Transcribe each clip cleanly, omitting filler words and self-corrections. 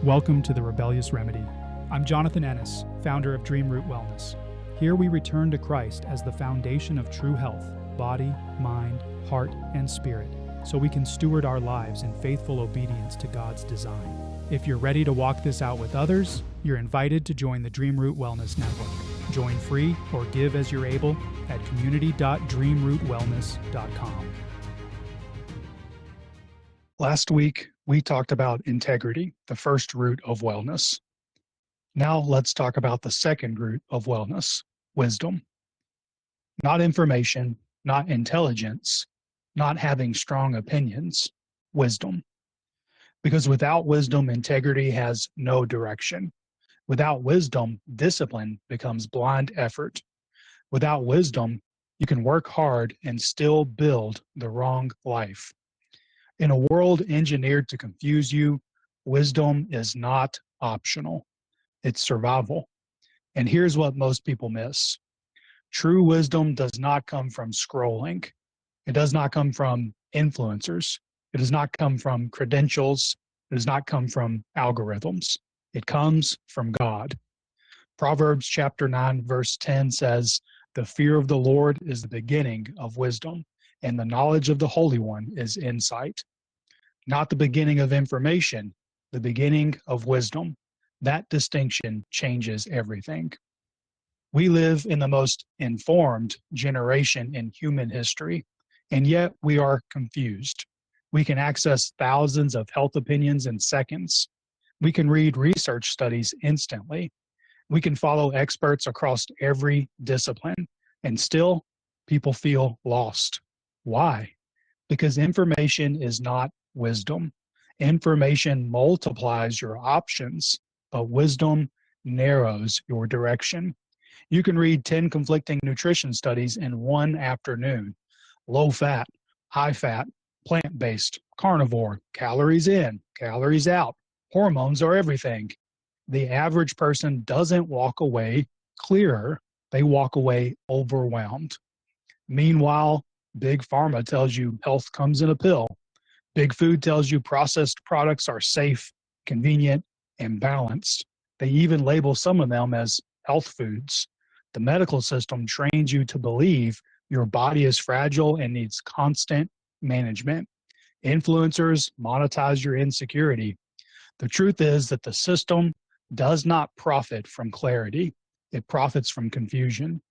Welcome to the Rebellious Remedy. I'm Jonathan Ennis, founder of Dream Root Wellness. Here we return to Christ as the foundation of true health, body, mind, heart, and spirit, so we can steward our lives in faithful obedience to God's design. If you're ready to walk this out with others, you're invited to join the Dream Root Wellness Network. Join free or give as you're able at community.dreamrootwellness.com. Last week, we talked about integrity, the first root of wellness. Now let's talk about the second root of wellness, wisdom. Not information, not intelligence, not having strong opinions, wisdom. Because without wisdom, integrity has no direction. Without wisdom, discipline becomes blind effort. Without wisdom, you can work hard and still build the wrong life. In a world engineered to confuse you, wisdom is not optional. It's survival. And here's what most people miss. True wisdom does not come from scrolling. It does not come from influencers. It does not come from credentials. It does not come from algorithms. It comes from God. Proverbs chapter 9, verse 10 says, "The fear of the Lord is the beginning of wisdom, and the knowledge of the Holy One is insight." Not the beginning of information, the beginning of wisdom. That distinction changes everything. We live in the most informed generation in human history, and yet we are confused. We can access thousands of health opinions in seconds. We can read research studies instantly. We can follow experts across every discipline, and still people feel lost. Why? Because information is not wisdom. Information multiplies your options, but wisdom narrows your direction. You can read 10 conflicting nutrition studies in one afternoon. Low fat, high fat, plant-based, carnivore, calories in, calories out, hormones are everything. The average person doesn't walk away clearer, they walk away overwhelmed. Meanwhile, Big Pharma tells you health comes in a pill. Big Food tells you processed products are safe, convenient, and balanced. They even label some of them as health foods. The medical system trains you to believe your body is fragile and needs constant management. Influencers monetize your insecurity. The truth is that the system does not profit from clarity. It profits from confusion.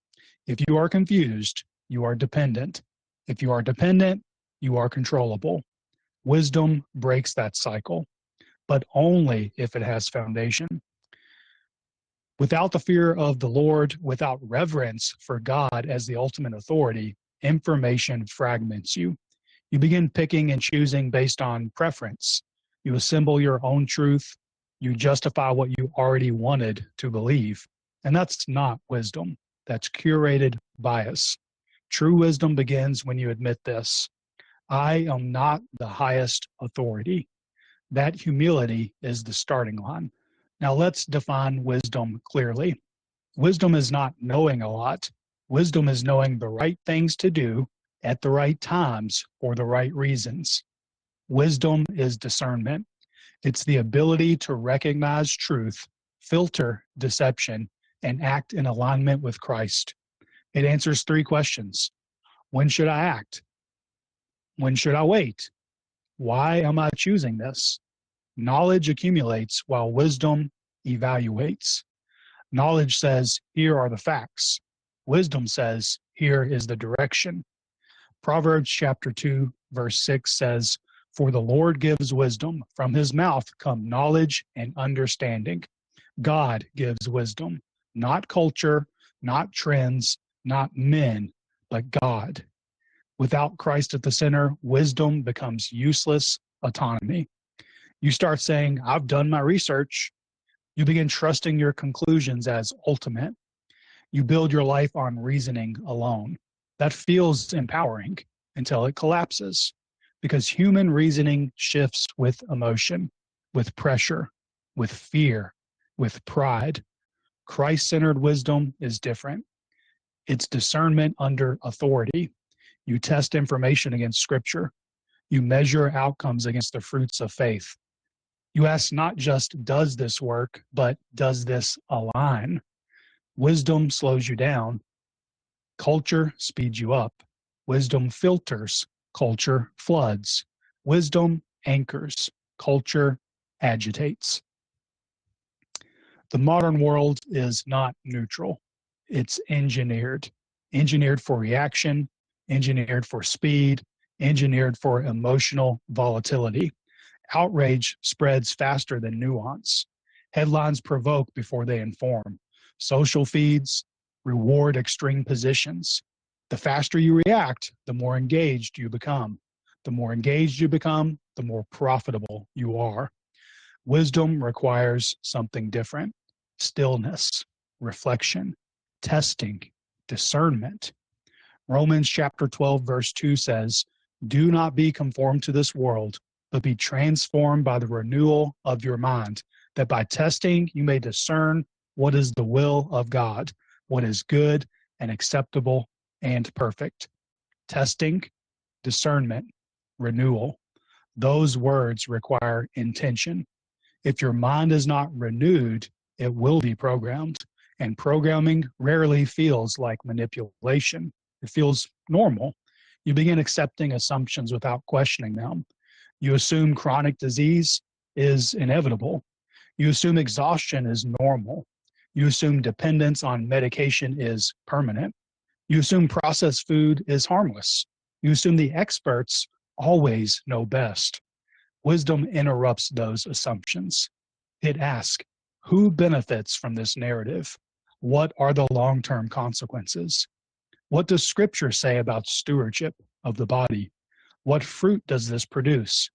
If you are confused, you are dependent. If you are dependent, you are controllable. Wisdom breaks that cycle, but only if it has foundation. Without the fear of the Lord, without reverence for God as the ultimate authority, information fragments you. You begin picking and choosing based on preference. You assemble your own truth. You justify what you already wanted to believe. And that's not wisdom. That's curated bias. True wisdom begins when you admit this: I am not the highest authority. That humility is the starting line. Now let's define wisdom clearly. Wisdom is not knowing a lot. Wisdom is knowing the right things to do at the right times for the right reasons. Wisdom is discernment. It's the ability to recognize truth, filter deception, and act in alignment with Christ. It answers three questions. When should I act? When should I wait? Why am I choosing this? Knowledge accumulates while wisdom evaluates. Knowledge says, here are the facts. Wisdom says, here is the direction. Proverbs chapter 2, verse 6 says, "For the Lord gives wisdom. From his mouth come knowledge and understanding." God gives wisdom, not culture, not trends, not men, but God. Without Christ at the center, wisdom becomes useless autonomy. You start saying, I've done my research. You begin trusting your conclusions as ultimate. You build your life on reasoning alone. That feels empowering until it collapses, because human reasoning shifts with emotion, with pressure, with fear, with pride. Christ-centered wisdom is different. It's discernment under authority. You test information against Scripture. You measure outcomes against the fruits of faith. You ask not just, does this work, but does this align? Wisdom slows you down. Culture speeds you up. Wisdom filters. Culture floods. Wisdom anchors. Culture agitates. The modern world is not neutral. It's engineered. Engineered for reaction, engineered for speed, engineered for emotional volatility. Outrage spreads faster than nuance. Headlines provoke before they inform. Social feeds reward extreme positions. The faster you react, the more engaged you become. The more engaged you become, the more profitable you are. Wisdom requires something different: stillness, reflection, testing, discernment. Romans chapter 12, verse 2 says, "Do not be conformed to this world, but be transformed by the renewal of your mind, that by testing you may discern what is the will of God, what is good and acceptable and perfect." Testing, discernment, renewal. Those words require intention. If your mind is not renewed, it will be programmed. And programming rarely feels like manipulation. It feels normal. You begin accepting assumptions without questioning them. You assume chronic disease is inevitable. You assume exhaustion is normal. You assume dependence on medication is permanent. You assume processed food is harmless. You assume the experts always know best. Wisdom interrupts those assumptions. It asks, who benefits from this narrative? What are the long-term consequences? What does Scripture say about stewardship of the body? What fruit does this produce?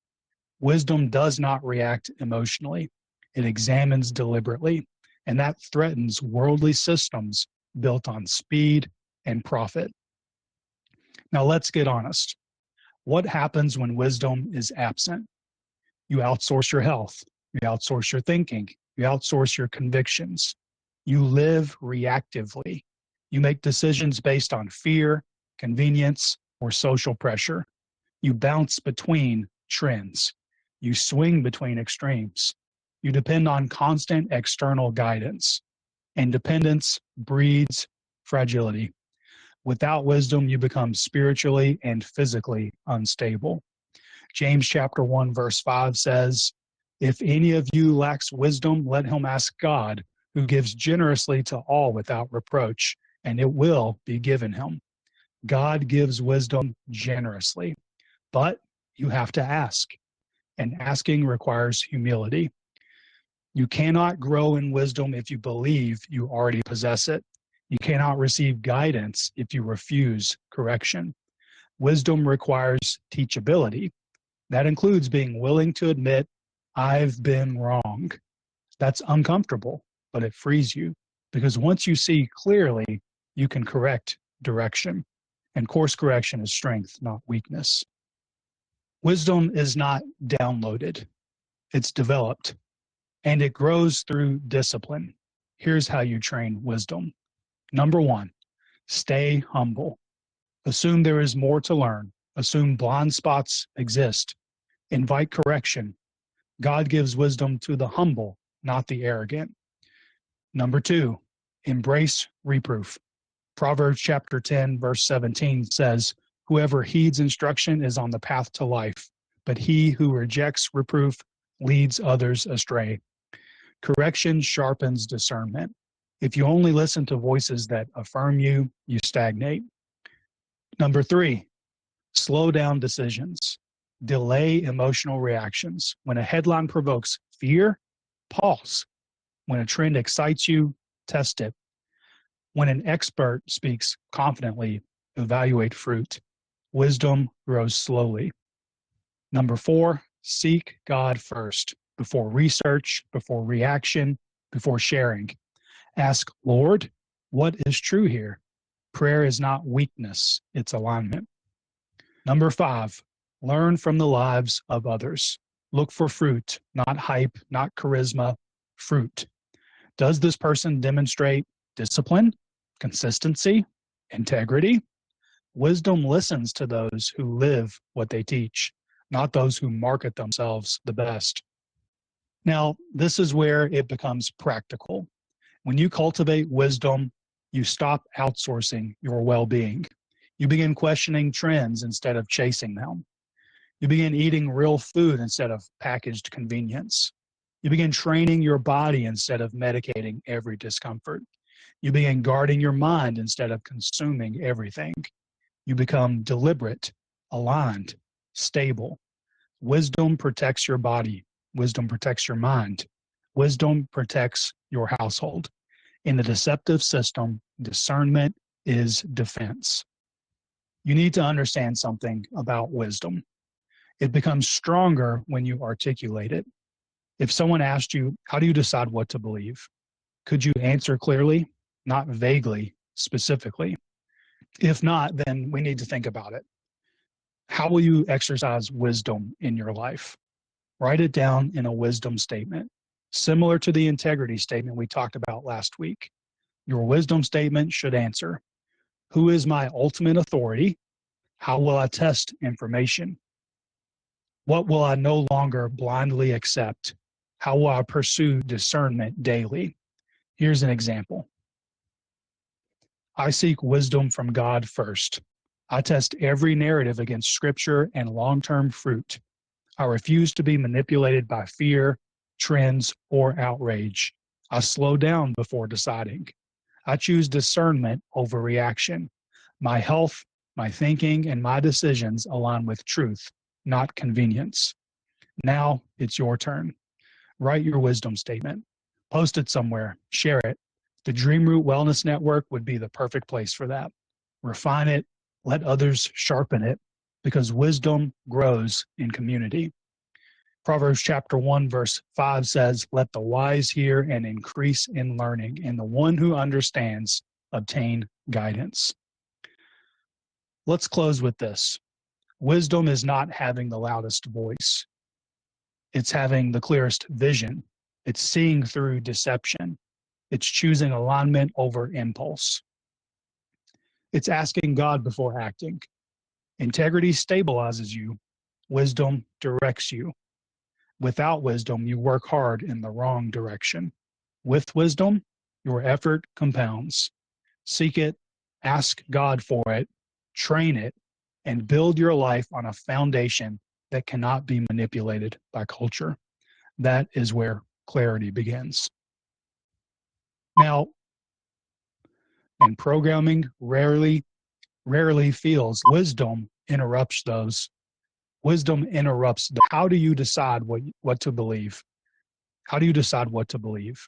Wisdom does not react emotionally. It examines deliberately, and that threatens worldly systems built on speed and profit. Now let's get honest. What happens when wisdom is absent? You outsource your health. You outsource your thinking. You outsource your convictions. You live reactively. You make decisions based on fear, convenience, or social pressure. You bounce between trends. You swing between extremes. You depend on constant external guidance. And dependence breeds fragility. Without wisdom, you become spiritually and physically unstable. James chapter 1, verse 5 says, "If any of you lacks wisdom, let him ask God, who gives generously to all without reproach, and it will be given him." God gives wisdom generously, but you have to ask, and asking requires humility. You cannot grow in wisdom if you believe you already possess it. You cannot receive guidance if you refuse correction. Wisdom requires teachability. That includes being willing to admit, I've been wrong. That's uncomfortable, but it frees you, because once you see clearly, you can correct direction. And course correction is strength, not weakness. Wisdom is not downloaded, it's developed, and it grows through discipline. Here's how you train wisdom. Number one, stay humble. Assume there is more to learn. Assume blind spots exist. Invite correction. God gives wisdom to the humble, not the arrogant. Number two, embrace reproof. Proverbs chapter 10, verse 17 says, "Whoever heeds instruction is on the path to life, but he who rejects reproof leads others astray." Correction sharpens discernment. If you only listen to voices that affirm you, you stagnate. Number three, slow down decisions. Delay emotional reactions. When a headline provokes fear, pause. When a trend excites you, test it. When an expert speaks confidently, evaluate fruit. Wisdom grows slowly. Number four, seek God first, before research, before reaction, before sharing. Ask, Lord, what is true here? Prayer is not weakness, it's alignment. Number five, learn from the lives of others. Look for fruit, not hype, not charisma, fruit. Does this person demonstrate discipline, consistency, integrity? Wisdom listens to those who live what they teach, not those who market themselves the best. Now, this is where it becomes practical. When you cultivate wisdom, you stop outsourcing your well being. You begin questioning trends instead of chasing them. You begin eating real food instead of packaged convenience. You begin training your body instead of medicating every discomfort. You begin guarding your mind instead of consuming everything. You become deliberate, aligned, stable. Wisdom protects your body. Wisdom protects your mind. Wisdom protects your household. In the deceptive system, discernment is defense. You need to understand something about wisdom. It becomes stronger when you articulate it. If someone asked you, how do you decide what to believe? Could you answer clearly, not vaguely, specifically? If not, then we need to think about it. How will you exercise wisdom in your life? Write it down in a wisdom statement, similar to the integrity statement we talked about last week. Your wisdom statement should answer, who is my ultimate authority? How will I test information? What will I no longer blindly accept? How will I pursue discernment daily? Here's an example. I seek wisdom from God first. I test every narrative against scripture and long-term fruit. I refuse to be manipulated by fear, trends, or outrage. I slow down before deciding. I choose discernment over reaction. My health, my thinking, and my decisions align with truth, not convenience. Now it's your turn. Write your wisdom statement. Post it somewhere. Share it. The Dream Root Wellness Network would be the perfect place for that. Refine it. Let others sharpen it, because wisdom grows in community. Proverbs chapter 1, verse 5 says, let the wise hear and increase in learning, and the one who understands obtain guidance. Let's close with this. Wisdom is not having the loudest voice. It's having the clearest vision. It's seeing through deception. It's choosing alignment over impulse. It's asking God before acting. Integrity stabilizes you. Wisdom directs you. Without wisdom, you work hard in the wrong direction. With wisdom, your effort compounds. Seek it, ask God for it, train it, and build your life on a foundation that cannot be manipulated by culture. That is where clarity begins. Now, and programming rarely feels. Wisdom interrupts those. Wisdom interrupts. How do you decide what to believe? How do you decide what to believe?